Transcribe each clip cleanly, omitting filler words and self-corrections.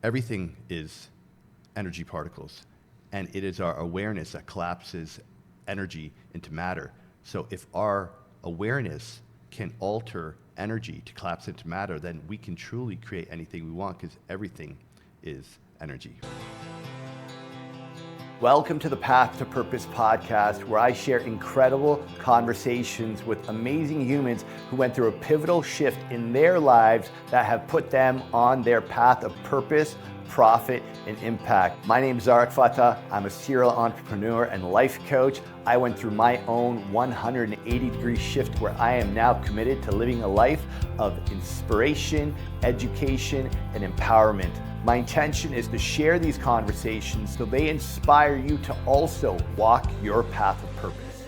everything is energy particles, and it is our awareness that collapses energy into matter. So if our awareness can alter energy to collapse into matter, then we can truly create anything we want, because everything is energy. Welcome to the Path to Purpose podcast, where I share incredible conversations with amazing humans who went through a pivotal shift in their lives that have put them on their path of purpose, profit, and impact. My name is Zarek Fatah. I'm a serial entrepreneur and life coach. I went through my own 180-degree shift where I am now committed to living a life of inspiration, education, and empowerment. My intention is to share these conversations so they inspire you to also walk your path of purpose.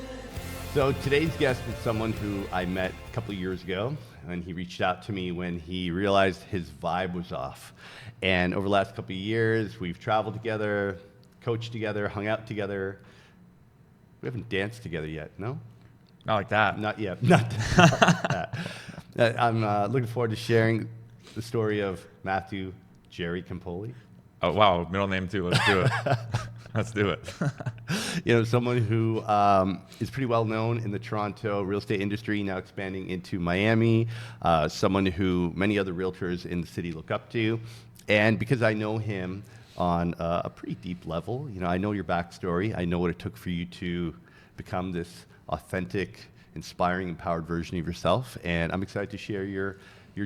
So today's guest is someone who I met a couple of years ago, and he reached out to me when he realized his vibe was off. And over the last couple of years, we've traveled together, coached together, hung out together. We haven't danced together yet, no? Not like that. Not yet. Not that. I'm looking forward to sharing the story of Matthew Jerry Campoli. Oh, wow. Middle name too. Let's do it. Let's do it. Someone who is pretty well known in the Toronto real estate industry, now expanding into Miami. Someone who many other realtors in the city look up to. And because I know him on a pretty deep level, I know your backstory. I know what it took for you to become this authentic, inspiring, empowered version of yourself. And I'm excited to share your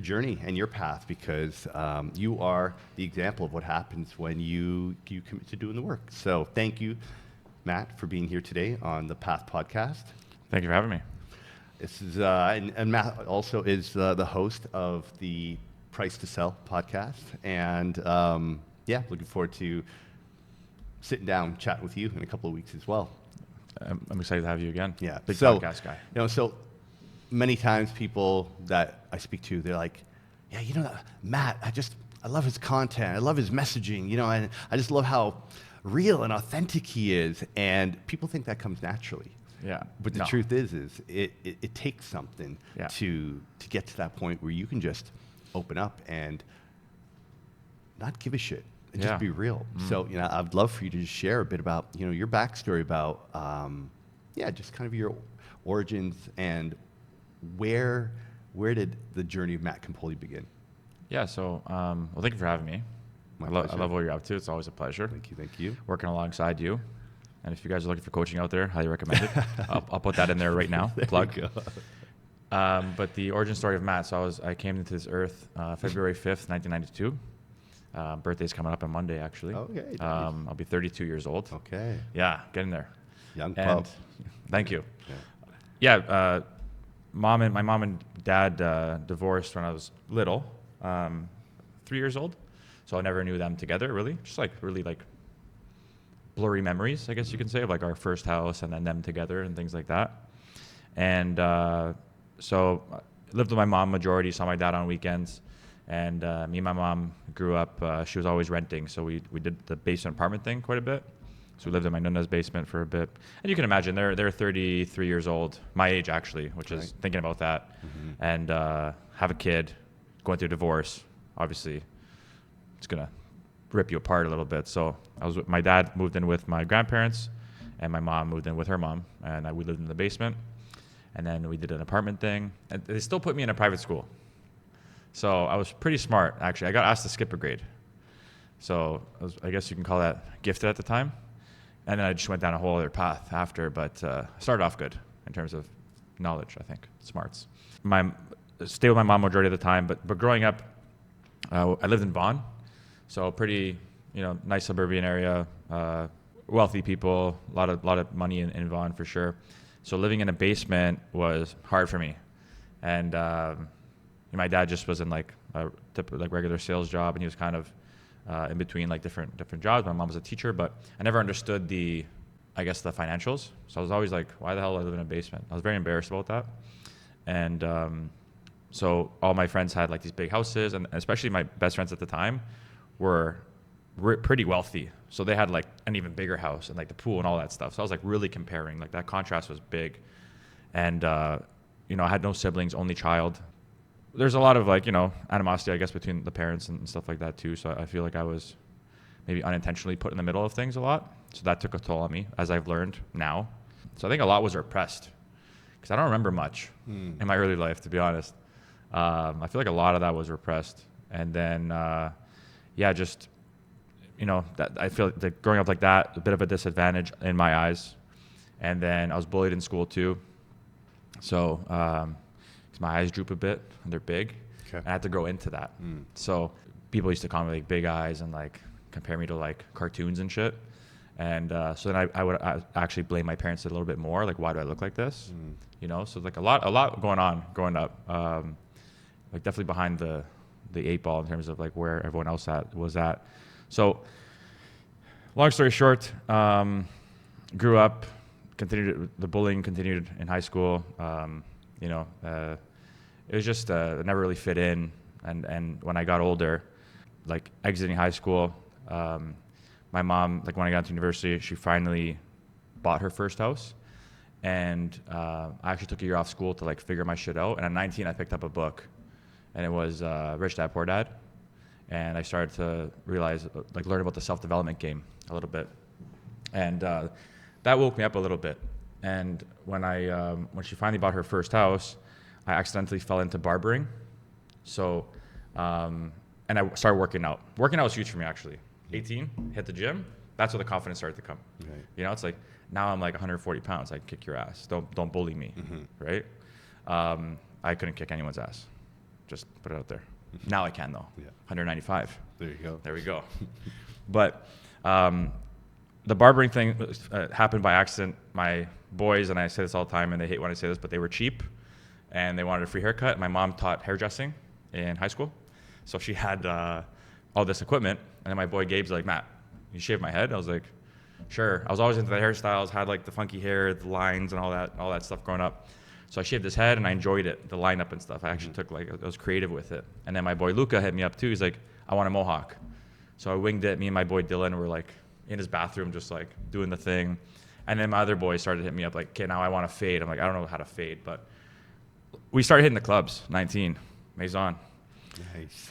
journey and your path, because you are the example of what happens when you commit to doing the work. So thank you, Matt, for being here today on the Path podcast. Thank you for having me. This is and Matt also is the host of the Price to Sell podcast, and looking forward to sitting down, chatting with you in a couple of weeks as well. I'm excited to have you again. Yeah, big podcast guy. So many times people that I speak to, they're like, Matt, I love his content. I love his messaging, and I just love how real and authentic he is. And people think that comes naturally. Yeah. But the truth is it takes something to get to that point where you can just open up and not give a shit and just be real. So, I'd love for you to just share a bit about, your backstory about, just kind of your origins and where did the journey of Matt Campoli begin? Yeah, so, thank you for having me. I love what you're up to. It's always a pleasure. Thank you. Working alongside you. And if you guys are looking for coaching out there, highly recommend it. I'll put that in there right now. Plug. But the origin story of Matt, so I came into this earth February 5th, 1992. Birthday's coming up on Monday, actually. Okay. Nice. I'll be 32 years old. Okay. Yeah, getting there. Young pup. Thank you. My mom and dad divorced when I was little, 3 years old. So I never knew them together, really. Just really blurry memories, I guess you can say, of our first house and then them together and things like that. And so I lived with my mom majority, saw my dad on weekends. And me and my mom grew up, she was always renting. So we did the basement apartment thing quite a bit. So we lived in my Nuna's basement for a bit. And you can imagine, they're 33 years old, my age actually, which is thinking about that. Mm-hmm. And have a kid, going through a divorce, obviously it's going to rip you apart a little bit. So my dad moved in with my grandparents, and my mom moved in with her mom. And we lived in the basement. And then we did an apartment thing. And they still put me in a private school. So I was pretty smart, actually. I got asked to skip a grade. So I guess you can call that gifted at the time. And then I just went down a whole other path after, but started off good in terms of knowledge, I think, smarts. Stayed with my mom majority of the time, but growing up, I lived in Vaughan. So pretty, nice suburban area, wealthy people, a lot of money in Vaughan for sure. So living in a basement was hard for me. And my dad just was in a typical regular sales job, and he was kind of in between different jobs. My mom was a teacher, but I never understood the financials. So I was always like, why the hell do I live in a basement? I was very embarrassed about that. And so all my friends had these big houses, and especially my best friends at the time were pretty wealthy. So they had an even bigger house and the pool and all that stuff. So I was really comparing, that contrast was big. And I had no siblings, only child. there's a lot of like, animosity, I guess, between the parents and stuff like that too. So I feel like I was maybe unintentionally put in the middle of things a lot. So that took a toll on me, as I've learned now. So I think a lot was repressed because I don't remember much in my early life, to be honest. I feel like a lot of that was repressed. And then, just, that I feel like growing up like that, a bit of a disadvantage in my eyes. And then I was bullied in school too. So my eyes droop a bit and they're big. Okay. And I had to grow into that. So people used to call me like big eyes and like compare me to like cartoons and shit. And so then I would actually blame my parents a little bit more. Like, why do I look like this? So like a lot going on growing up. Like definitely behind the 8 ball in terms of like where everyone else was at. So long story short, grew up, the bullying continued in high school. It was just it never really fit in. And when I got older, like exiting high school, my mom, like when I got to university, she finally bought her first house. And I actually took a year off school to like figure my shit out. And at 19, I picked up a book, and it was Rich Dad Poor Dad. And I started to realize, like, learn about the self-development game a little bit. And that woke me up a little bit. And when she finally bought her first house, I accidentally fell into barbering. So, and I started working out. Working out was huge for me, actually. 18, hit the gym. That's where the confidence started to come. Right. It's like, now I'm like 140 pounds. I can kick your ass. Don't bully me, right? I couldn't kick anyone's ass. Just put it out there. Now I can, though. Yeah. 195. There you go. There we go. But the barbering thing happened by accident. My boys, and I say this all the time, and they hate when I say this, but they were cheap, and they wanted a free haircut. My mom taught hairdressing in high school, so she had all this equipment. And then my boy Gabe's like, Matt, you shave my head? I was like, sure. I was always into the hairstyles, had like the funky hair, the lines, and all that stuff growing up. So I shaved his head, and I enjoyed it, the lineup and stuff. I actually I was creative with it. And then my boy Luca hit me up too. He's like, I want a mohawk. So I winged it. Me and my boy Dylan were like in his bathroom, just like doing the thing. And then my other boys started hitting me up like, okay, now I want to fade. I'm like, I don't know how to fade, but we started hitting the clubs. 19, Maison. Nice.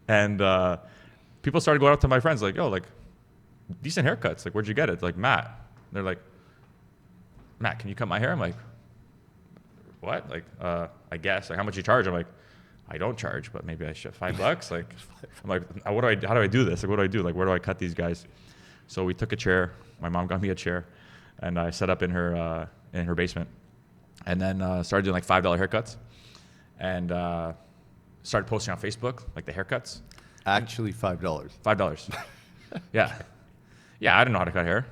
And people started going up to my friends like, yo, like, decent haircuts. Like, where'd you get it? Like, Matt. They're like, Matt, can you cut my hair? I'm like, what? Like, I guess. Like, how much you charge? I'm like, I don't charge, but maybe I should. $5? Like, I'm like, how do I do this? Like, what do I do? Like, where do I cut these guys? So we took a chair. My mom got me a chair, and I set up in her basement, and then started doing like $5 haircuts, and started posting on Facebook like the haircuts. Actually, $5. $5. Yeah. Yeah, I didn't know how to cut hair.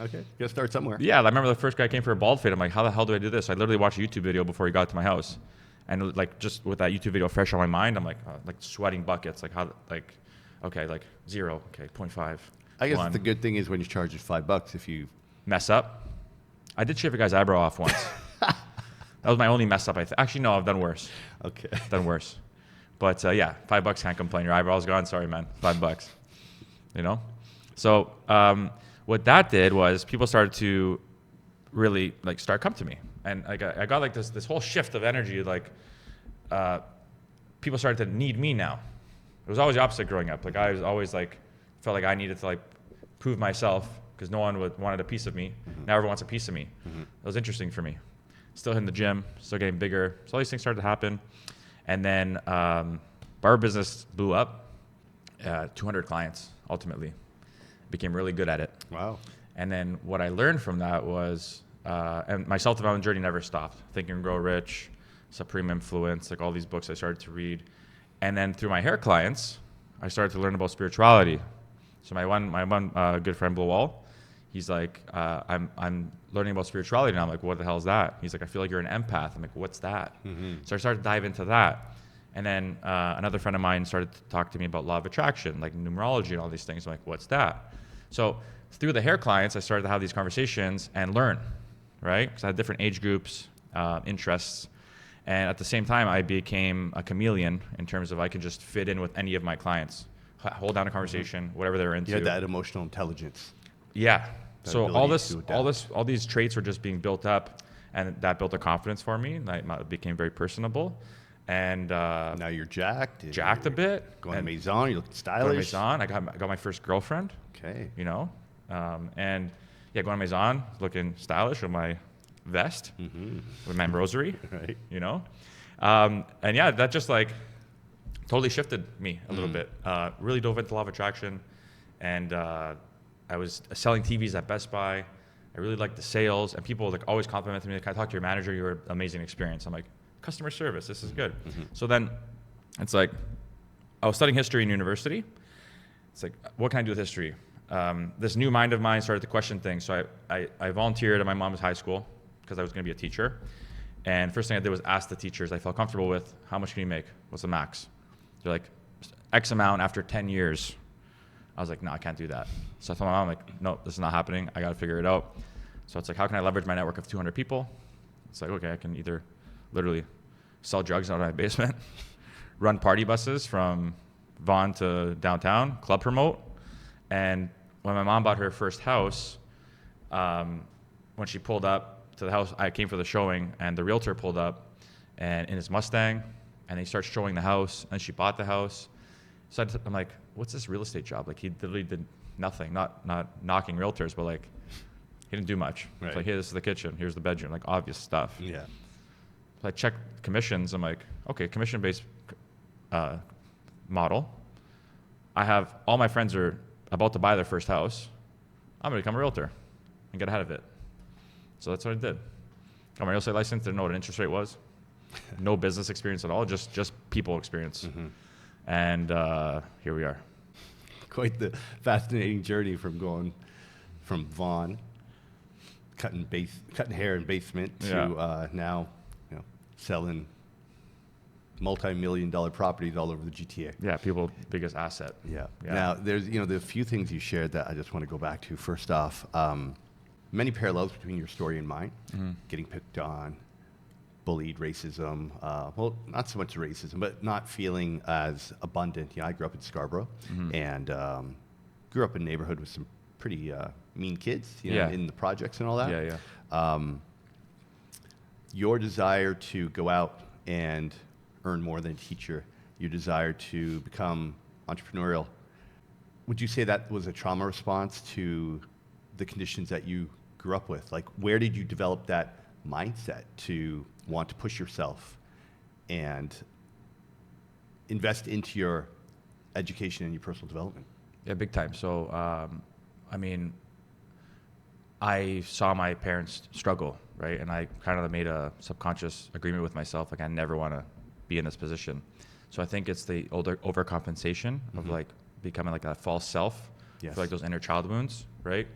Okay, gotta start somewhere. Yeah, I remember the first guy came for a bald fade. I'm like, how the hell do I do this? I literally watched a YouTube video before he got to my house. And like, just with that YouTube video fresh on my mind, I'm like sweating buckets. Like, how, like, okay, like 0, okay, 0.5. I guess 1. the good thing is when you charge it $5 if you mess up. I did shave a guy's eyebrow off once. That was my only mess up. Actually, no, I've done worse. Okay. Done worse. But yeah, $5 can't complain. Your eyebrow's gone. Sorry, man. $5. So what that did was people started to really like start come to me, and like I got like this whole shift of energy. Like people started to need me now. It was always the opposite growing up. Like I was always like felt like I needed to like prove myself because no one wanted a piece of me. Now everyone wants a piece of me. It was interesting for me. Still hitting the gym, still getting bigger. So all these things started to happen, and then barber business blew up. 200 clients ultimately. Became really good at it. Wow. And then what I learned from that was, and my self-development journey never stopped. Think and Grow Rich, Supreme Influence, like all these books I started to read. And then through my hair clients, I started to learn about spirituality. So my one good friend, Blue Wall, he's like, I'm learning about spirituality now. I'm like, what the hell is that? He's like, I feel like you're an empath. I'm like, what's that? So I started to dive into that. And then another friend of mine started to talk to me about law of attraction, like numerology and all these things. I'm like, what's that? So through the hair clients, I started to have these conversations and learn, right? Because I had different age groups, interests. And at the same time, I became a chameleon in terms of I could just fit in with any of my clients, hold down a conversation, whatever they're into. You had that emotional intelligence. Yeah. So all these traits were just being built up, and that built a confidence for me. And it became very personable. And now you're jacked. a bit. Going to Maison, you're looking Going to stylish. Maison. I got my first girlfriend. Okay. You know, and yeah, going to Maison, looking stylish with my vest, with my rosary. Right. You know, and yeah, that just like totally shifted me a little bit. Really dove into law of attraction, and I was selling TVs at Best Buy. I really liked the sales, and people like always complimented me. Like, I talked to your manager, you were an amazing experience. I'm like, customer service, this is good. So then it's like, I was studying history in university. It's like, what can I do with history? This new mind of mine started to question things. So I volunteered at my mom's high school because I was going to be a teacher. And first thing I did was ask the teachers I felt comfortable with, how much can you make? What's the max? They're like, X amount after 10 years. I was like, no, I can't do that. So I told my mom, like, no, this is not happening. I got to figure it out. So it's like, how can I leverage my network of 200 people? It's like, okay, I can either literally sell drugs out of my basement, run party buses from Vaughan to downtown, club promote. And when my mom bought her first house, when she pulled up to the house, I came for the showing, and the realtor pulled up and in his Mustang, and he starts showing the house, and she bought the house. So I'm like, what's this real estate job? Like, he literally did nothing, not knocking realtors, but like, he didn't do much. Right. It's like, hey, this is the kitchen, here's the bedroom, like obvious stuff. Yeah. So I checked commissions. I'm like, okay, commission-based model. I have all my friends are about to buy their first house. I'm gonna become a realtor and get ahead of it. So that's what I did. Got my real estate license. Didn't know what an interest rate was. No business experience at all. Just people experience. And here we are. Quite the fascinating journey from going from Vaughan, cutting hair in basement, to now, selling multi-million-dollar properties all over the GTA. Yeah, people biggest asset. Yeah. Yeah. Now, there's a few things you shared that I just want to go back to. First off, many parallels between your story and mine. Getting picked on, bullied, racism. Well, not so much racism, but not feeling as abundant. I grew up in Scarborough and grew up in a neighborhood with some pretty mean kids, in the projects and all that. Yeah. Your desire to go out and earn more than a teacher, your desire to become entrepreneurial, would you say that was a trauma response to the conditions that you grew up with? Like, where did you develop that mindset to want to push yourself and invest into your education and your personal development? Yeah, big time. So, I saw my parents struggle, right? And I kind of made a subconscious agreement with myself, like, I never want to be in this position. So I think it's the overcompensation of like becoming like a false self for like those inner child wounds, right?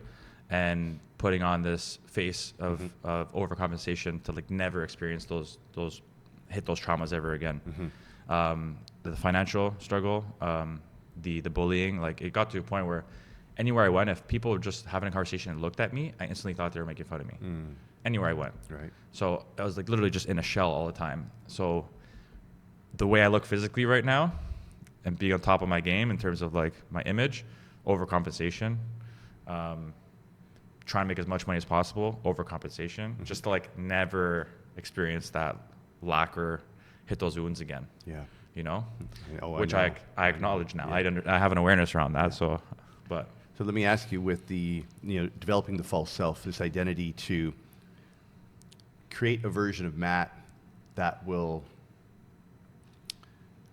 And putting on this face of overcompensation to like never experience those hit those traumas ever again. The financial struggle, the bullying, like it got to a point where anywhere I went, if people were just having a conversation and looked at me, I instantly thought they were making fun of me. Anywhere I went. Right. So I was like literally just in a shell all the time. So the way I look physically right now and being on top of my game in terms of like my image, overcompensation, trying to make as much money as possible, overcompensation, just to like never experience that lack or hit those wounds again. Yeah. Which I acknowledge now. Yeah. I have an awareness around that. So let me ask you, with the developing the false self, this identity to create a version of Matt that will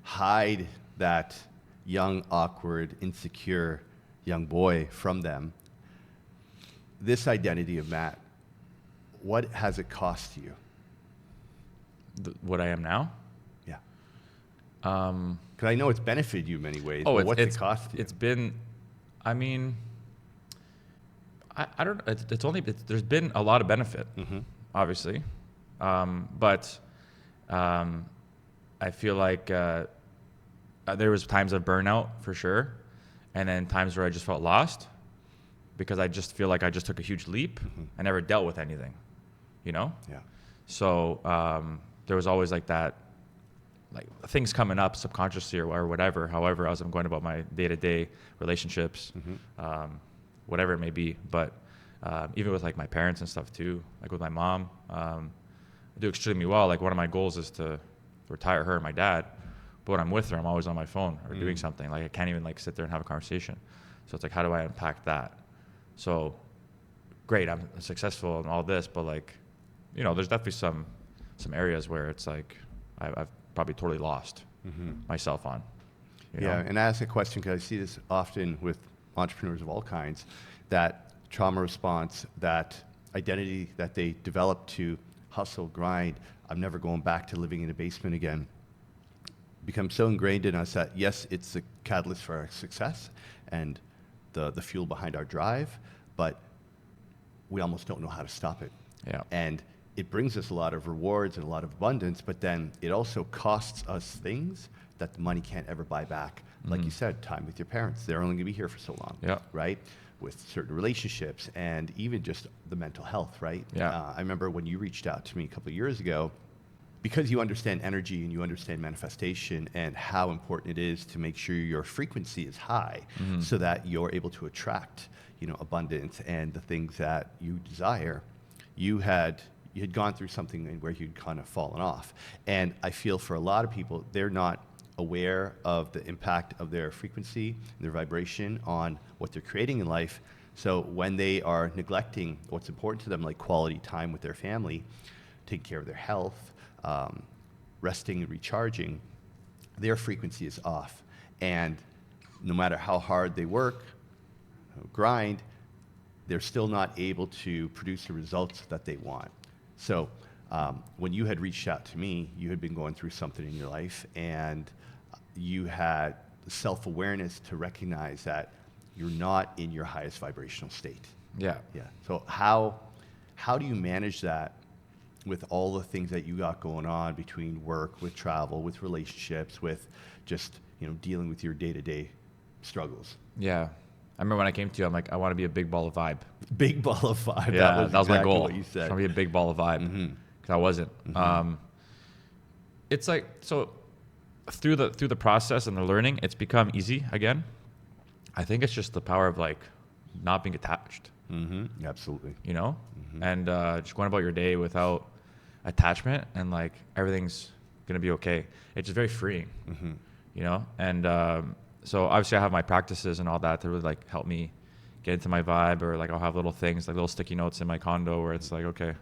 hide that young, awkward, insecure young boy from them. This identity of Matt, what has it cost you? What I am now? Yeah. Because I know it's benefited you in many ways. But what's it cost you? It's been, I don't. There's been a lot of benefit, obviously, but I feel like there was times of burnout for sure, and then times where I just felt lost because I just feel like I just took a huge leap. I never dealt with anything, Yeah. So there was always like that, like things coming up subconsciously or whatever. However, as I'm going about my day-to-day relationships, whatever it may be. But even with like my parents and stuff too, like with my mom, I do extremely well. Like one of my goals is to retire her and my dad. But when I'm with her, I'm always on my phone or doing something. Like I can't even like sit there and have a conversation. So it's like, how do I unpack that? So great, I'm successful in all this, but like, you know, there's definitely some areas where it's like I've probably totally lost myself on. You know? And I ask a question because I see this often with entrepreneurs of all kinds, that trauma response, that identity that they develop to hustle, grind, I'm never going back to living in a basement again, becomes so ingrained in us that yes, it's the catalyst for our success and the fuel behind our drive, but we almost don't know how to stop it. Yeah. And it brings us a lot of rewards and a lot of abundance, but then it also costs us things that the money can't ever buy back. Like you said, time with your parents. They're only gonna be here for so long, right? With certain relationships and even just the mental health, right? Yeah. I remember when you reached out to me a couple of years ago, because you understand energy and you understand manifestation and how important it is to make sure your frequency is high so that you're able to attract, you know, abundance and the things that you desire. You had gone through something where you'd kind of fallen off. And I feel for a lot of people, they're not aware of the impact of their frequency, their vibration on what they're creating in life. So when they are neglecting what's important to them, like quality time with their family, taking care of their health, resting and recharging, their frequency is off. And no matter how hard they work, grind, they're still not able to produce the results that they want. So when you had reached out to me, you had been going through something in your life and you had the self-awareness to recognize that you're not in your highest vibrational state. Yeah. So how do you manage that with all the things that you got going on between work, with travel, with relationships, with just, you know, dealing with your day-to-day struggles? Yeah. I remember when I came to you, I'm like, I want to be a big ball of vibe. Big ball of vibe. Yeah, that was my exactly goal. what you said. I want to be a big ball of vibe because I wasn't. It's like, so through the process and the learning, it's become easy again. I think it's just the power of like not being attached. Absolutely. You know, and just going about your day without attachment and like everything's gonna be okay. It's just very freeing. You know, and so obviously I have my practices and all that to really like help me get into my vibe, or like I'll have little things like little sticky notes in my condo where it's like, okay,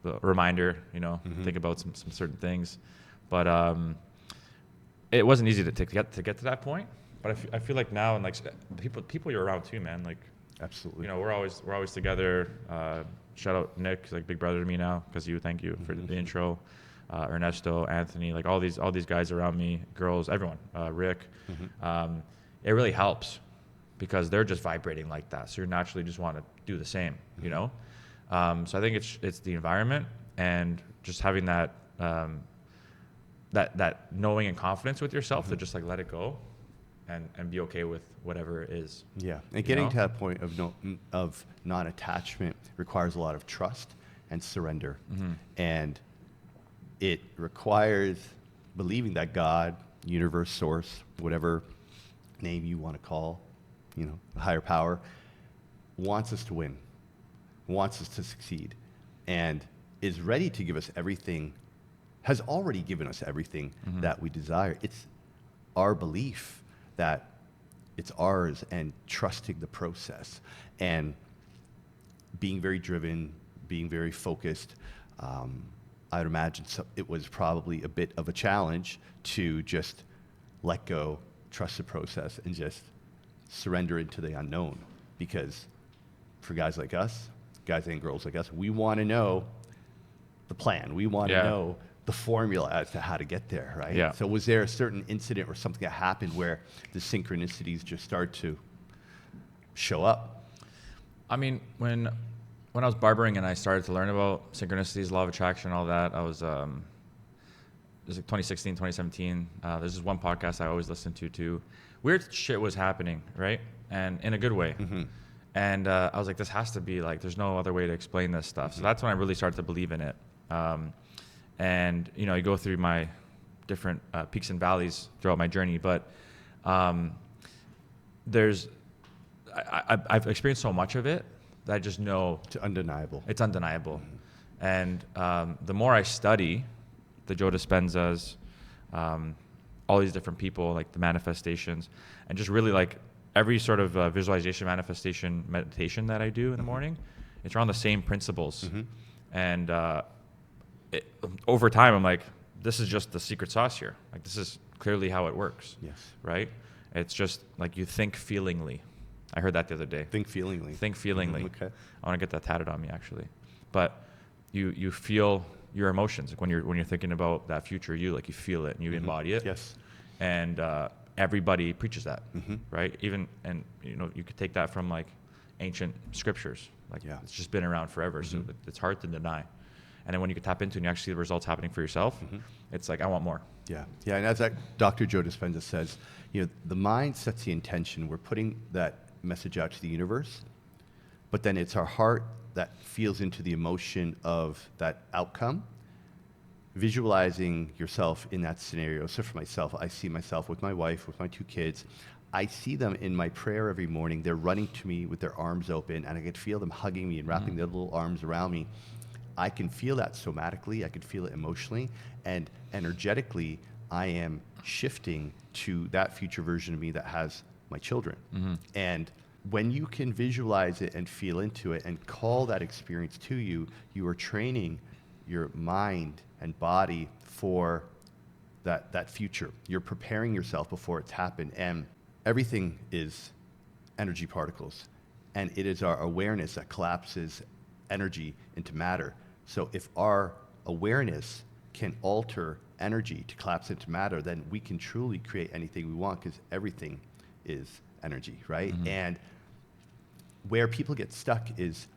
the reminder, you know, think about some certain things. But it wasn't easy to get to that point. But I feel like now, and like people you're around too, man. Like, absolutely. You know, we're always together. Shout out Nick, he's like big brother to me now because thank you for the intro. Ernesto, Anthony, like all these guys around me, girls, everyone, Rick. It really helps because they're just vibrating like that. So you naturally just want to do the same, you know? So I think it's the environment and just having that that knowing and confidence with yourself to just like let it go and be okay with whatever it is. Yeah, and getting to that point of non-attachment requires a lot of trust and surrender. And it requires believing that God, universe, source, whatever name you want to call, you know, a higher power, wants us to win, wants us to succeed, and is ready to give us everything, has already given us everything that we desire. It's our belief that it's ours and trusting the process and being very driven, being very focused. I'd imagine it was probably a bit of a challenge to just let go, trust the process, and just surrender into the unknown. Because for guys like us, guys and girls like us, we want to know the plan. We want to know the formula as to how to get there, right? Yeah. So was there a certain incident or something that happened where the synchronicities just start to show up? I mean, when I was barbering and I started to learn about synchronicities, law of attraction, all that, I was, it was like 2016, 2017. There's this one podcast I always listen to too. Weird shit was happening, right? And in a good way. And I was like, this has to be like, there's no other way to explain this stuff. So that's when I really started to believe in it. And, you know, you go through my different peaks and valleys throughout my journey, but I've experienced so much of it that I just know It's undeniable. It's undeniable. And the more I study the Joe Dispenzas, all these different people, like the manifestations, and just really like every sort of visualization, manifestation, meditation that I do in the morning, it's around the same principles. And over time, I'm like, this is just the secret sauce here. Like, this is clearly how it works. Yes. Right? It's just like you think feelingly. I heard that the other day. Think feelingly. Think feelingly. Okay. I want to get that tatted on me, actually. But you feel your emotions. Like when you're thinking about that future you, like you feel it and you embody it. Yes. And everybody preaches that, right? Even, and you could take that from like ancient scriptures. Like it's just been around forever, so it's hard to deny. And then when you can tap into it and you actually see the results happening for yourself, it's like, I want more. Yeah. Yeah. And as Dr. Joe Dispenza says, the mind sets the intention. We're putting that message out to the universe, but then it's our heart that feels into the emotion of that outcome, visualizing yourself in that scenario. So for myself, I see myself with my wife, with my 2 kids. I see them in my prayer every morning. They're running to me with their arms open, and I can feel them hugging me and wrapping their little arms around me. I can feel that somatically. I can feel it emotionally. And energetically, I am shifting to that future version of me that has my children. And when you can visualize it and feel into it and call that experience to you, you are training your mind and body for that future. You're preparing yourself before it's happened. And everything is energy particles. And it is our awareness that collapses energy into matter. So if our awareness can alter energy to collapse into matter, then we can truly create anything we want, because everything is energy, right? And where people get stuck is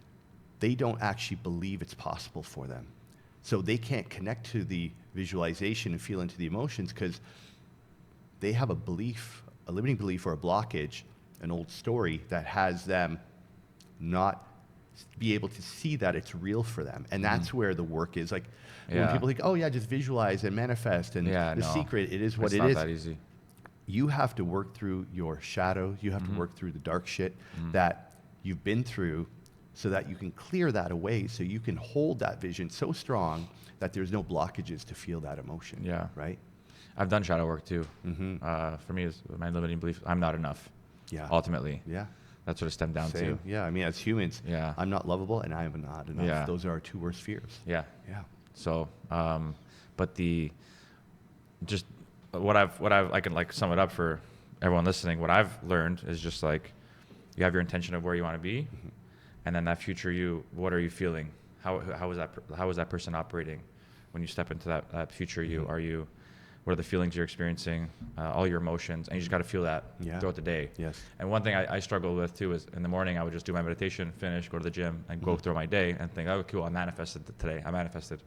they don't actually believe it's possible for them. So they can't connect to the visualization and feel into the emotions because they have a belief, a limiting belief or a blockage, an old story that has them not be able to see that it's real for them. And that's where the work is. Like when people think, oh yeah, just visualize and manifest and the secret, it is what it is. It's not that easy. You have to work through your shadow. You have to work through the dark shit that you've been through so that you can clear that away, so you can hold that vision so strong that there's no blockages to feel that emotion. Yeah. Right? I've done shadow work too. For me, is my limiting belief, I'm not enough. Yeah. Ultimately. Yeah. That's what it stemmed down Same. to. Yeah. I mean, as humans, I'm not lovable and I am not enough. Yeah. Those are our 2 worst fears. Yeah. Yeah. So, but what I can like sum it up for everyone listening. What I've learned is just like, you have your intention of where you want to be, and then that future you, what are you feeling? How is that person operating when you step into that future you? What are the feelings you're experiencing? All your emotions, and you just got to feel that throughout the day. Yes. And one thing I struggle with too is in the morning I would just do my meditation, finish, go to the gym, and go through my day and think, oh cool, I manifested today. I manifested,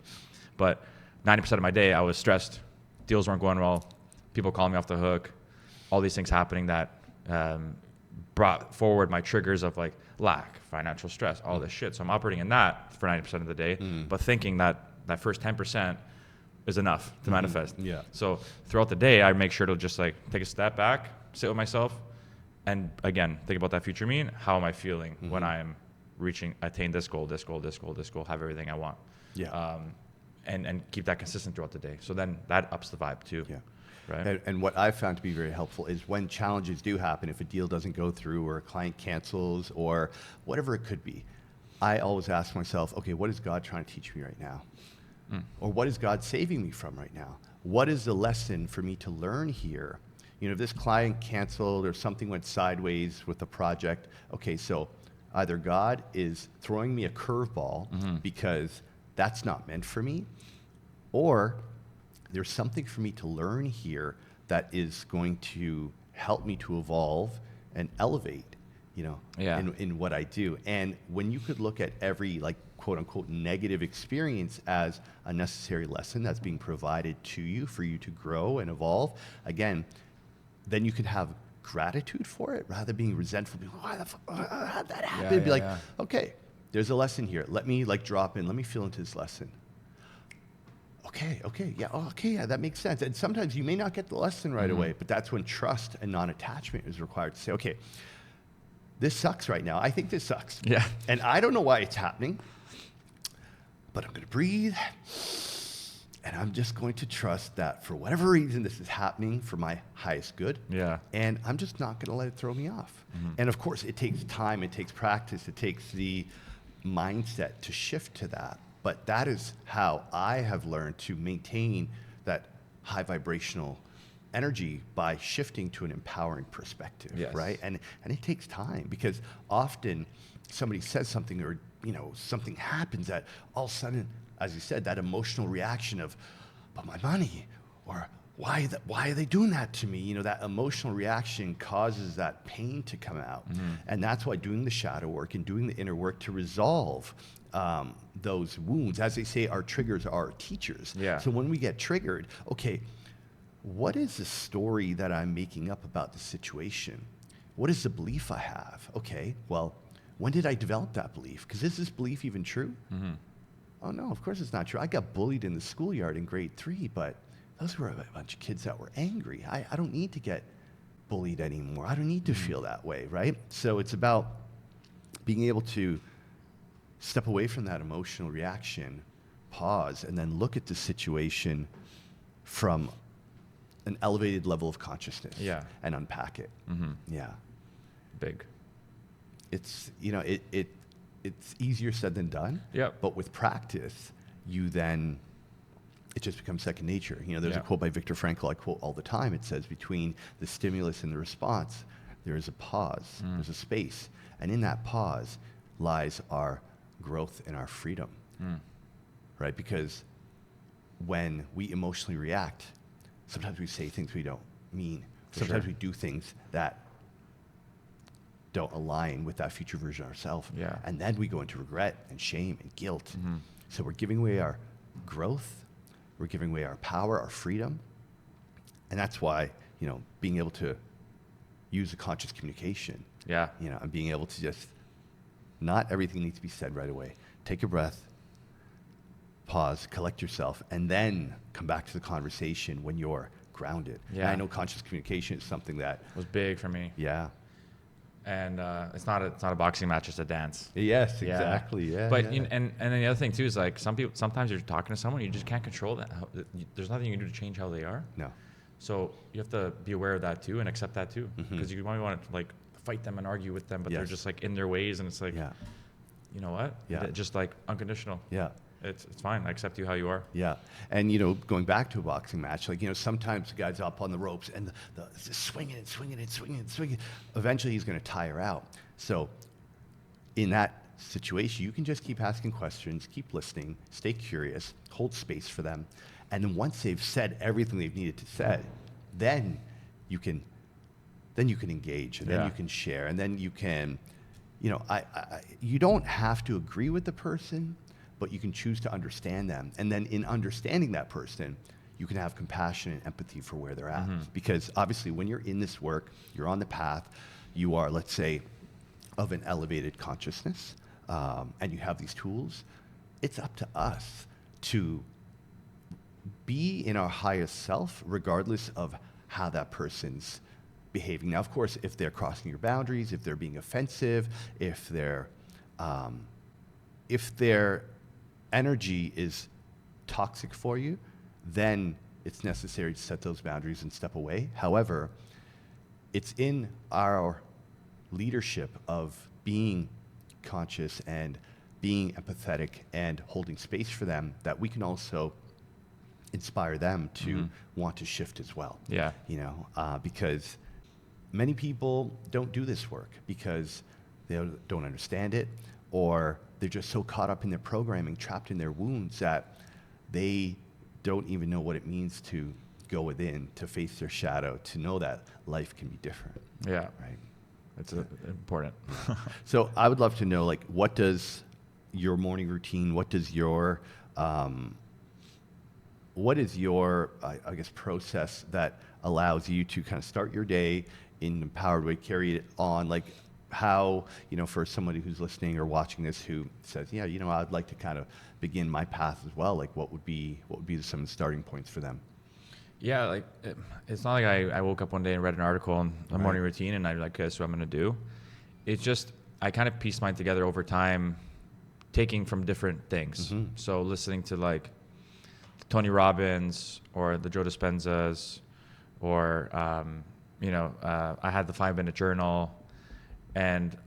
but 90% of my day I was stressed. Deals weren't going well. People calling me off the hook. All these things happening that brought forward my triggers of like lack, financial stress, all this shit. So I'm operating in that for 90% of the day, but thinking that first 10% is enough to manifest. Yeah. So throughout the day, I make sure to just like take a step back, sit with myself, and again, think about that future me and how am I feeling when I am attain this goal, have everything I want. Yeah. And keep that consistent throughout the day. So then that ups the vibe too. Yeah. Right. And what I've found to be very helpful is when challenges do happen, if a deal doesn't go through or a client cancels or whatever it could be, I always ask myself, okay, what is God trying to teach me right now? Or what is God saving me from right now? What is the lesson for me to learn here? If this client canceled or something went sideways with the project, okay, so either God is throwing me a curveball because that's not meant for me, or there's something for me to learn here that is going to help me to evolve and elevate, in what I do. And when you could look at every like quote unquote negative experience as a necessary lesson that's being provided to you for you to grow and evolve, again, then you can have gratitude for it rather than being resentful. Be like, why the fuck, how'd that happen? Okay, there's a lesson here. Let me like drop in. Let me feel into this lesson. Okay, that makes sense. And sometimes you may not get the lesson right away, but that's when trust and non-attachment is required to say, okay, this sucks right now. I think this sucks. Yeah. And I don't know why it's happening, but I'm going to breathe And I'm just going to trust that for whatever reason, this is happening for my highest good. Yeah. And I'm just not going to let it throw me off. And of course, it takes time, it takes practice, it takes the mindset to shift to that. But that is how I have learned to maintain that high vibrational energy by shifting to an empowering perspective, Yes. right? And it takes time, because often somebody says something, or something happens that all of a sudden, as you said, that emotional reaction of, but my money, or why are they doing that to me? That emotional reaction causes that pain to come out. And that's why doing the shadow work and doing the inner work to resolve those wounds, as they say, our triggers are our teachers. Yeah. So when we get triggered, okay, what is the story that I'm making up about the situation? What is the belief I have? Okay, well, when did I develop that belief? Because is this belief even true? Oh no, of course it's not true. I got bullied in the schoolyard in grade 3, but those were a bunch of kids that were angry. I don't need to get bullied anymore. I don't need to feel that way, right? So it's about being able to step away from that emotional reaction, pause, and then look at the situation from an elevated level of consciousness. Yeah. And unpack it. Yeah. Big. It's, it's easier said than done. Yep. But with practice, it just becomes second nature. There's a quote by Viktor Frankl I quote all the time. It says, between the stimulus and the response, there is a pause, there's a space. And in that pause lies our growth and our freedom, right? Because when we emotionally react, sometimes we say things we don't mean. Sometimes we do things that don't align with that future version of ourselves. Yeah. And then we go into regret and shame and guilt. So we're giving away our growth, we're giving away our power, our freedom. And that's why, being able to use a conscious communication, Yeah. and being able to just, not everything needs to be said right away. Take a breath, pause, collect yourself, and then come back to the conversation when you're grounded. Yeah. And I know conscious communication is something that Was big for me. Yeah. And it's not a boxing match, it's a dance. Yes, Yeah. exactly. Yeah. But yeah. and then the other thing too is like sometimes you're talking to someone, you just can't control that. There's nothing you can do to change how they are. No. So you have to be aware of that too and accept that too, because you might want to like fight them and argue with them, but they're Yes. just like in their ways, and it's like, Yeah. you know what? Yeah. Just like unconditional. Yeah. It's fine. I accept you how you are. Yeah. And, going back to a boxing match, like, sometimes the guy's up on the ropes and just swinging and swinging and swinging and swinging. Eventually he's going to tire out. So in that situation, you can just keep asking questions, keep listening, stay curious, hold space for them. And then once they've said everything they've needed to say, then you can engage, and then Yeah. you can share, and then you can, you don't have to agree with the person, but you can choose to understand them. And then in understanding that person, you can have compassion and empathy for where they're at. Because obviously when you're in this work, you're on the path, you are, let's say, of an elevated consciousness, and you have these tools, it's up to us to be in our highest self, regardless of how that person's behaving. Now, of course, if they're crossing your boundaries, if they're being offensive, if their energy is toxic for you, then it's necessary to set those boundaries and step away. However, it's in our leadership of being conscious and being empathetic and holding space for them that we can also inspire them to want to shift as well. Yeah. Because many people don't do this work because they don't understand it, or they're just so caught up in their programming, trapped in their wounds, that they don't even know what it means to go within, to face their shadow, to know that life can be different. Yeah. Right. It's important. So I would love to know, like, what does your morning routine, what is your I guess, process that allows you to kind of start your day in an empowered way, carry it on, like how, for somebody who's listening or watching this who says, yeah, I'd like to kind of begin my path as well, like what would be some of the starting points for them? Yeah, like it's not like I woke up one day and read an article on a Right. morning routine and I'm like, okay, that's what I'm going to do. It's just, I kind of pieced mine together over time, taking from different things. So listening to like Tony Robbins or the Joe Dispenzas, or I had the 5-minute journal, and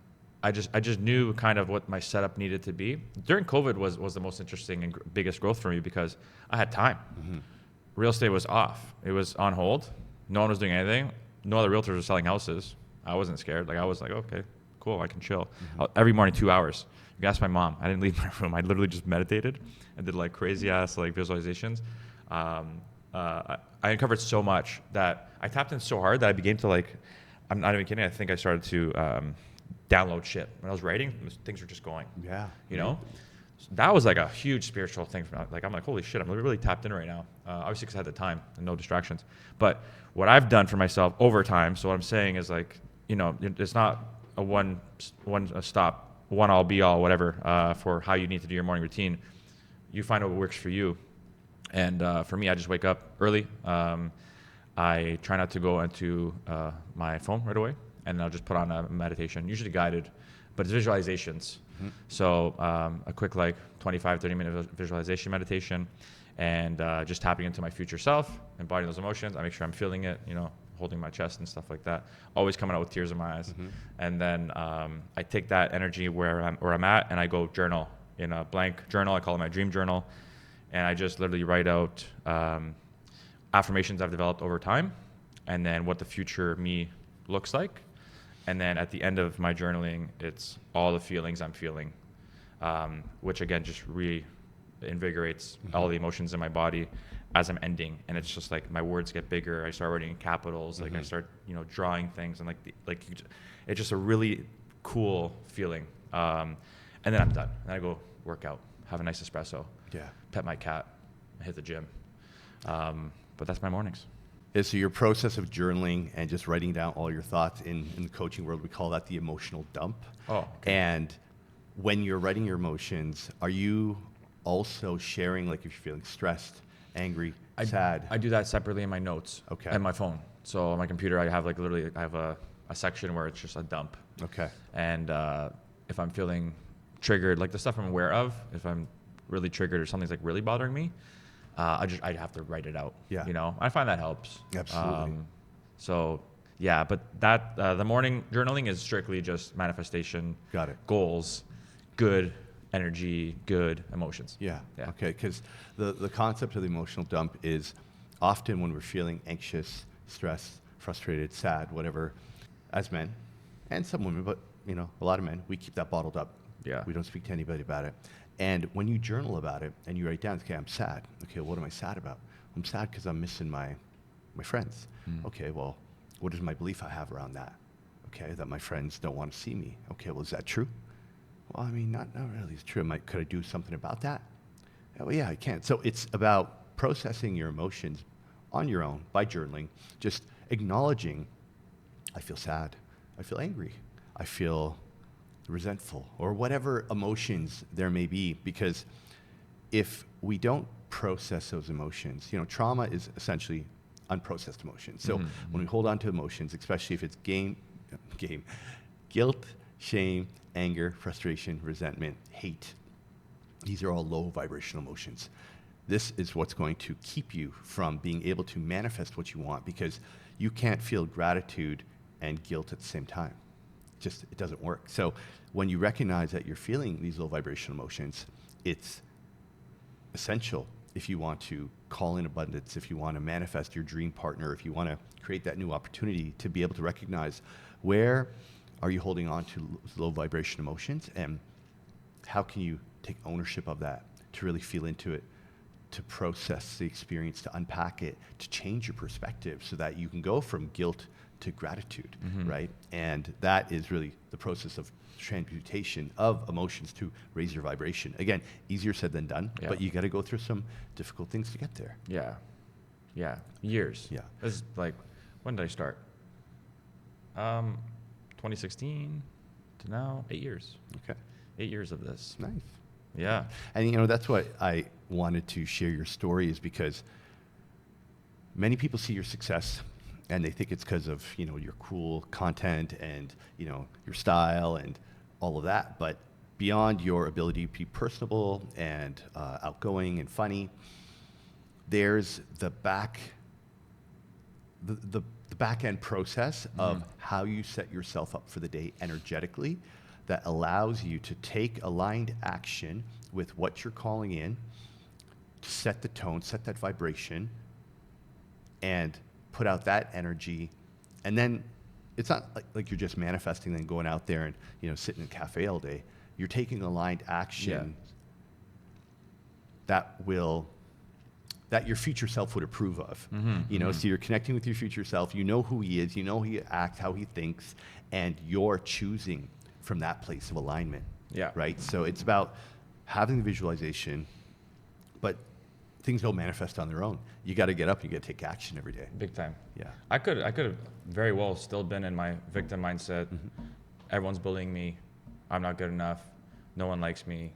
I just knew kind of what my setup needed to be. During COVID was the most interesting and biggest growth for me because I had time. Mm-hmm. Real estate was off. It was on hold. No one was doing anything. No other realtors were selling houses. I wasn't scared. Like, I was like, okay, cool, I can chill. Mm-hmm. Every morning, 2 hours. You can ask my mom. I didn't leave my room. I literally just meditated and did like crazy ass like visualizations. I uncovered so much that I tapped in so hard that I began to like, I'm not even kidding, I think I started to download shit. When I was writing, things were just going. Yeah. You know? So that was like a huge spiritual thing for me. Like, I'm like, holy shit, I'm really tapped in right now. Obviously because I had the time and no distractions. But what I've done for myself over time, so what I'm saying is like, it's not a one stop, one all be all, whatever, for how you need to do your morning routine. You find what works for you. And for me, I just wake up early. I try not to go into my phone right away, and I'll just put on a meditation, usually guided, but it's visualizations. Mm-hmm. So a quick 25, 30-minute visualization meditation, and just tapping into my future self, embodying those emotions. I make sure I'm feeling it, holding my chest and stuff like that, always coming out with tears in my eyes. Mm-hmm. And then I take that energy where I'm at, and I go journal in a blank journal. I call it my dream journal. And I just literally write out affirmations I've developed over time, and then what the future me looks like. And then at the end of my journaling, it's all the feelings I'm feeling, which again just reinvigorates mm-hmm. all the emotions in my body as I'm ending. And it's just like my words get bigger. I start writing in capitals. Mm-hmm. Like I start, drawing things, and it's just a really cool feeling. And then I'm done. And I go work out, have a nice espresso. Yeah. Pet my cat, hit the gym. But that's my mornings. So your process of journaling and just writing down all your thoughts in the coaching world, we call that the emotional dump. Oh. Okay. And when you're writing your emotions, are you also sharing, like, if you're feeling stressed, angry, sad? I do that separately in my notes. Okay. And my phone. So on my computer, I have a section where it's just a dump. Okay. And if I'm feeling triggered, like the stuff I'm aware of, if I'm really triggered or something's like really bothering me, I have to write it out. Yeah. I find that helps. Absolutely. So yeah, but that the morning journaling is strictly just manifestation. Got it. Goals, good energy, good emotions. Yeah. Okay. Because the concept of the emotional dump is often when we're feeling anxious, stressed, frustrated, sad, whatever, as men, and some women, but a lot of men, we keep that bottled up. Yeah. We don't speak to anybody about it. And when you journal about it and you write down, okay, I'm sad. Okay, what am I sad about? I'm sad because I'm missing my friends. Mm. Okay, well, what is my belief I have around that? Okay, that my friends don't want to see me. Okay, well, is that true? Well, I mean, not really. It's true. Could I do something about that? Well, yeah, I can. So it's about processing your emotions on your own by journaling, just acknowledging, I feel sad, I feel angry, I feel resentful, or whatever emotions there may be, because if we don't process those emotions, trauma is essentially unprocessed emotions. So mm-hmm. when we hold on to emotions, especially if it's guilt, shame, anger, frustration, resentment, hate, these are all low vibrational emotions. This is what's going to keep you from being able to manifest what you want, because you can't feel gratitude and guilt at the same time. It doesn't work. So when you recognize that you're feeling these low vibrational emotions, it's essential if you want to call in abundance, if you want to manifest your dream partner, if you want to create that new opportunity, to be able to recognize where are you holding on to low vibration emotions, and how can you take ownership of that, to really feel into it, to process the experience, to unpack it, to change your perspective so that you can go from guilt to gratitude, mm-hmm. right? And that is really the process of transmutation of emotions to raise your vibration. Again, easier said than done, but you got to go through some difficult things to get there. Yeah. Years. Yeah. It's like, when did I start? 2016 to now, 8 years. Okay. 8 years of this. Nice. Yeah. And that's what I wanted to share your story, is because many people see your success and they think it's because of, your cool content and, your style and all of that. But beyond your ability to be personable and outgoing and funny, there's the back end process of how you set yourself up for the day energetically that allows you to take aligned action with what you're calling in, set the tone, set that vibration, and put out that energy. And then it's not like you're just manifesting and going out there and, you know, sitting in a cafe all day. You're taking aligned action that your future self would approve of. You know, so you're connecting with your future self. You know who he is. You know how he acts, how he thinks, and you're choosing from that place of alignment. Yeah. Right. So it's about having the visualization, but things don't manifest on their own. You got to get up. You got to take action every day. Big time. Yeah. I could have very well still been in my victim mindset. Everyone's bullying me. I'm not good enough. No one likes me.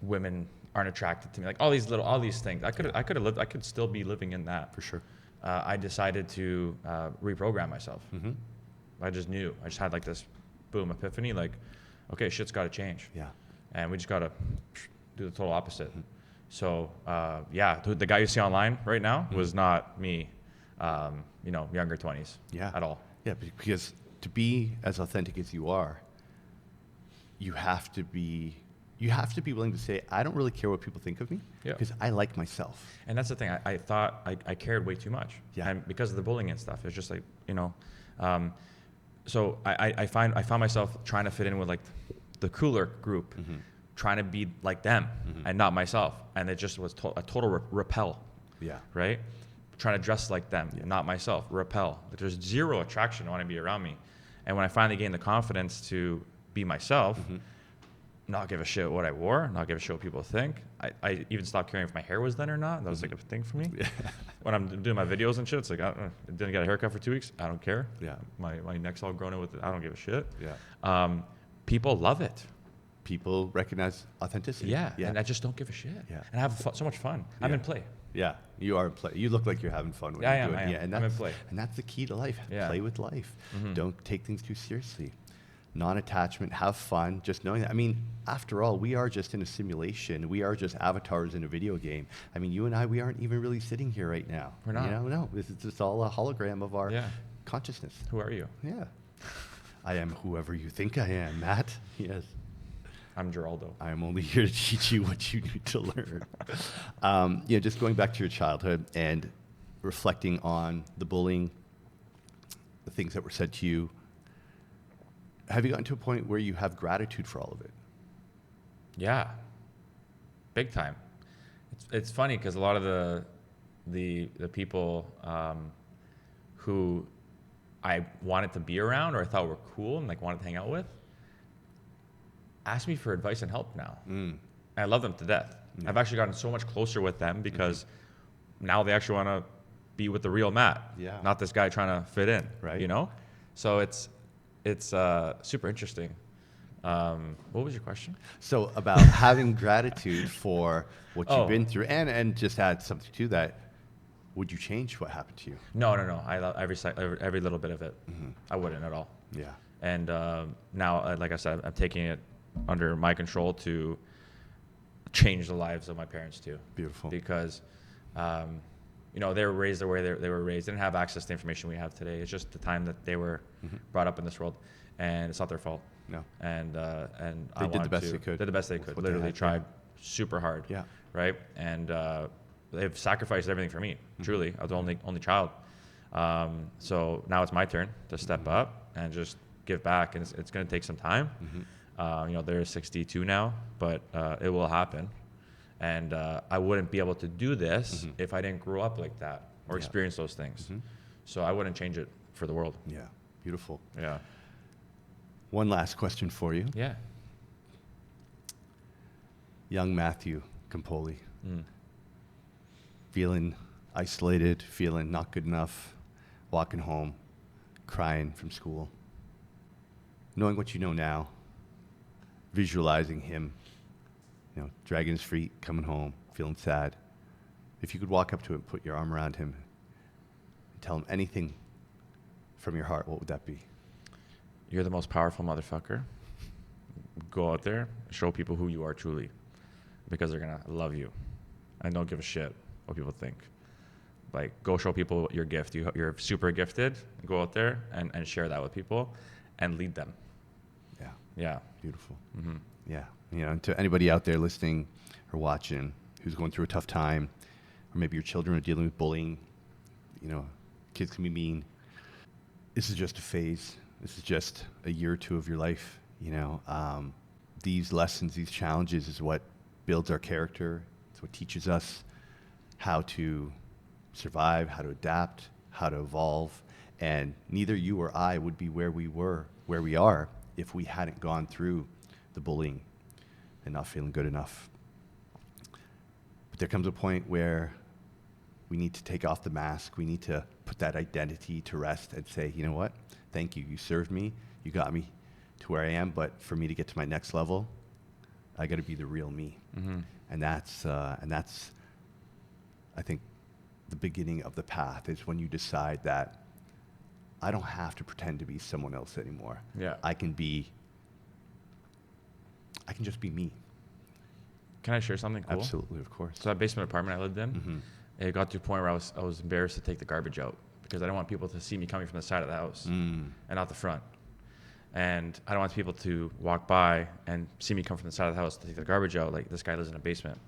Women aren't attracted to me. Like all these things. I could still be living in that. For sure. I decided to reprogram myself. I just knew. I just had like this boom epiphany. Like, okay, shit's got to change. Yeah. And we just got to do the total opposite. So the guy you see online right now was not me, younger 20s at all. Yeah, because to be as authentic as you are, you have to be willing to say, I don't really care what people think of me because I like myself. And that's the thing. I thought I cared way too much. Yeah. And because of the bullying and stuff, it's just like, so I found myself trying to fit in with like the cooler group, trying to be like them and not myself. And it just was a total repel. Yeah. Right? Trying to dress like them, not myself, repel. Like there's zero attraction to want to be around me. And when I finally gained the confidence to be myself, not give a shit what I wore, not give a shit what people think. I even stopped caring if my hair was done or not. That was like a thing for me. When I'm doing my videos and shit, it's like, I didn't get a haircut for 2 weeks. I don't care. Yeah. My neck's all grown in with it. I don't give a shit. Yeah. People love it. People recognize authenticity. Yeah. And I just don't give a shit. Yeah. And I have so much fun. Yeah. I'm in play. Yeah, you are in play. You look like you're having fun when I you're am, doing I am. Yeah, and I'm in play. And that's the key to life. Yeah. Play with life. Don't take things too seriously. Non-attachment, have fun, just knowing that. I mean, after all, we are just in a simulation. We are just avatars in a video game. I mean, you and I, we aren't even really sitting here right now. We're not. No, this is just all a hologram of our consciousness. Who are you? Yeah. I am whoever you think I am, Matt. Yes. I'm Geraldo. I am only here to teach you what you need to learn. Just going back to your childhood and reflecting on the bullying, the things that were said to you. Have you gotten to a point where you have gratitude for all of it? Yeah, big time. It's funny because a lot of the people who I wanted to be around or I thought were cool and like wanted to hang out with ask me for advice and help now. And I love them to death. I've actually gotten so much closer with them because now they actually want to be with the real Matt, not this guy trying to fit in, right? So it's super interesting. What was your question? So about having gratitude for what you've been through and just add something to that. Would you change what happened to you? No. I love every little bit of it. I wouldn't at all. Yeah. And now, like I said, I'm taking it under my control to change the lives of my parents too. Beautiful. Because, they were raised the way they were raised. They didn't have access to information we have today. It's just the time that they were brought up in this world, and it's not their fault. No. And they did the best they could. Did the best they could. Literally tried super hard. Yeah. Right. And they've sacrificed everything for me. Truly, I was the only child. So now it's my turn to step up and just give back, and it's going to take some time. They're 62 now, but it will happen. And I wouldn't be able to do this if I didn't grow up like that or experience those things. So I wouldn't change it for the world. Yeah, beautiful. Yeah. One last question for you. Yeah. Young Matthew Campoli, feeling isolated, feeling not good enough, walking home, crying from school. Knowing what you know now, visualizing him, dragging his feet, coming home, feeling sad. If you could walk up to him, put your arm around him, and tell him anything from your heart, what would that be? You're the most powerful motherfucker. Go out there, show people who you are truly, because they're going to love you and don't give a shit what people think. Like, go show people your gift. You're super gifted. Go out there and share that with people and lead them. Yeah. Yeah. Beautiful. Mm-hmm. Yeah. You know, and to anybody out there listening or watching who's going through a tough time, or maybe your children are dealing with bullying, you know, kids can be mean. This is just a phase. This is just a year or two of your life. You know, these lessons, these challenges is what builds our character. It's what teaches us how to survive, how to adapt, how to evolve. And neither you or I would be where we are, if we hadn't gone through the bullying and not feeling good enough. But there comes a point where we need to take off the mask. We need to put that identity to rest and say, you know what? Thank you. You served me. You got me to where I am. But for me to get to my next level, I got to be the real me. Mm-hmm. And that's, I think, the beginning of the path is when you decide that I don't have to pretend to be someone else anymore. Yeah. I can just be me. Can I share something cool? Absolutely, of course. So that basement apartment I lived in, it got to a point where I was embarrassed to take the garbage out because I don't want people to see me coming from the side of the house and not the front. And I don't want people to walk by and see me come from the side of the house to take the garbage out, like this guy lives in a basement.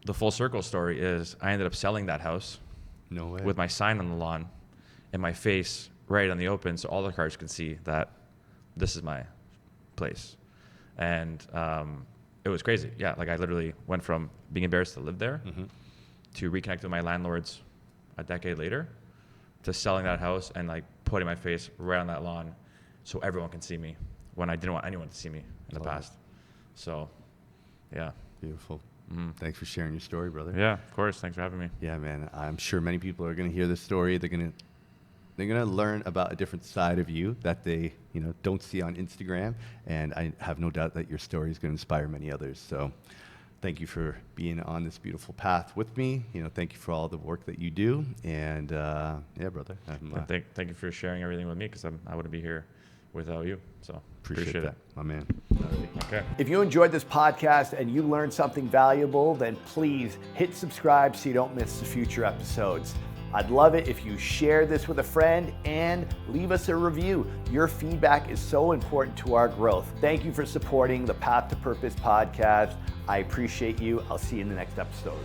The full circle story is I ended up selling that house. No way. With my sign on the lawn and my face right on the open so all the cars could see that this is my place. And it was crazy. Yeah, like I literally went from being embarrassed to live there to reconnect with my landlords a decade later to selling that house and like putting my face right on that lawn so everyone can see me when I didn't want anyone to see me in the past. So, yeah. Beautiful. Thanks for sharing your story, brother. Yeah, of course. Thanks for having me. Yeah, man. I'm sure many people are going to hear this story. They're going to learn about a different side of you that they, you know, don't see on Instagram. And I have no doubt that your story is going to inspire many others. So thank you for being on this beautiful path with me. You know, thank you for all the work that you do. And yeah, brother. Thank you for sharing everything with me because I wouldn't be here without you. So appreciate that, it. my man. Okay. If you enjoyed this podcast and you learned something valuable, then please hit subscribe so you don't miss the future episodes. I'd love it if you share this with a friend and leave us a review. Your feedback is so important to our growth. Thank you for supporting the Path to Purpose podcast. I appreciate you. I'll see you in the next episode.